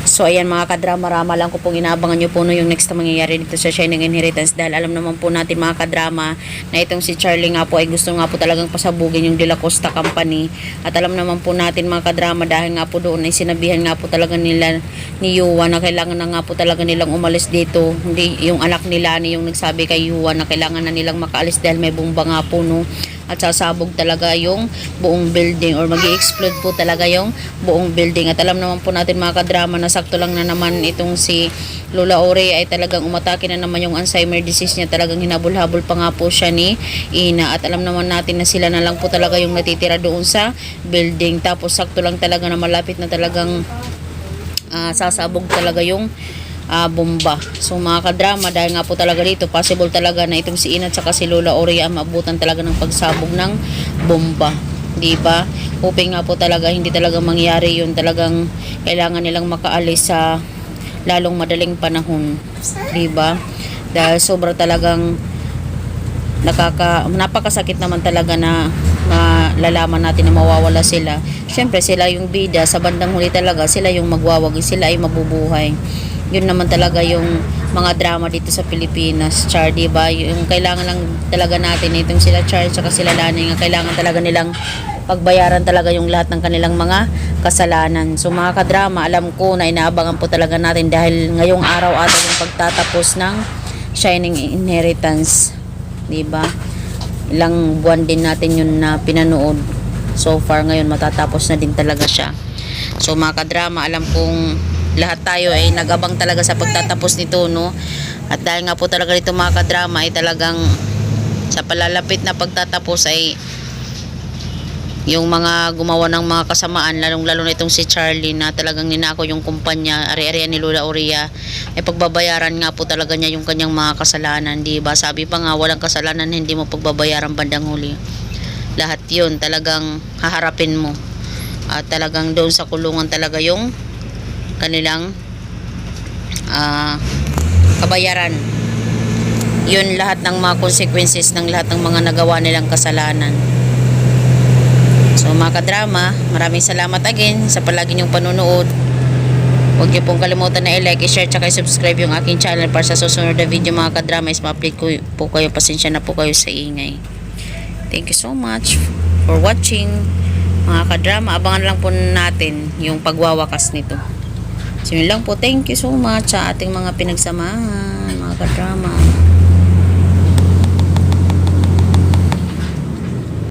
So ayan mga kadrama-rama lang ko pong inaabangan nyo po no yung next na mangyayari dito sa Shining Inheritance, dahil alam naman po natin mga kadrama na itong si Charlie nga po ay gusto nga po talagang pasabugin yung De La Costa Company, at alam naman po natin mga kadrama dahil nga po doon ay sinabihan nga po talaga nila ni Yuwa na kailangan na nga po talaga nilang umalis dito. Hindi yung anak nila ni yung nagsabi kay Yuwa na kailangan na nilang makaalis dahil may bomba nga po no, at sasabog talaga yung buong building or magi-explode po talaga yung buong building. At alam naman po natin mga kadrama na sakto lang na naman itong si Lola Ore ay talagang umatake na naman yung Alzheimer disease niya, talagang hinabol-habol pa nga po siya ni Ina, at alam naman natin na sila na lang po talaga yung natitira doon sa building. Tapos sakto lang talaga na malapit na talagang sasabog talaga yung bomba. So mga kadrama, dahil nga po talaga dito possible talaga na itong si Ina at saka si Lola Ore ang maabutan talaga ng pagsabog ng bomba, di ba? Hoping nga po talaga hindi talaga mangyari yun, talagang kailangan nilang makaalis sa lalong madaling panahon, di ba? Dahil sobra talagang napakasakit naman talaga na malalaman natin na mawawala sila. Syempre sila yung bida, sa bandang huli talaga sila yung magwawagi, sila ay mabubuhay. Yun naman talaga yung mga drama dito sa Pilipinas, Char, diba? Yung kailangan lang talaga natin itong sila Char at sila Lani, nga kailangan talaga nilang pagbayaran talaga yung lahat ng kanilang mga kasalanan. So mga kadrama, alam ko na inaabangan po talaga natin dahil ngayong araw ata yung pagtatapos ng Shining Inheritance, diba? Ilang buwan din natin yun na pinanood. So far ngayon matatapos na din talaga siya. So mga kadrama, alam kong lahat tayo ay nagabang talaga sa pagtatapos nito, no? At dahil nga po talaga dito mga kadrama ay talagang sa palalapit na pagtatapos ay yung mga gumawa ng mga kasamaan, lalong-lalo na itong si Charlie na talagang ninako yung kumpanya, ari-arian ni Lola Oria, ay pagbabayaran nga po talaga niya yung kanyang mga kasalanan, di ba? Sabi pa nga, walang kasalanan hindi mo pagbabayaran bandang huli. Lahat yun talagang haharapin mo. At talagang doon sa kulungan talaga yung kanilang kabayaran. Yun lahat ng mga consequences ng lahat ng mga nagawa nilang kasalanan. So mga kadrama, maraming salamat again sa palagi niyong panunood. Huwag niyo pong kalimutan na i-like, i-share, tsaka i-subscribe yung aking channel para sa susunod na video mga kadrama is ma-update ko po kayo. Pasensya na po kayo sa ingay. Thank you so much for watching mga kadrama. Abangan lang po natin yung pagwawakas nito. So yun lang po, thank you so much sa ating mga pinagsamahan mga kadrama.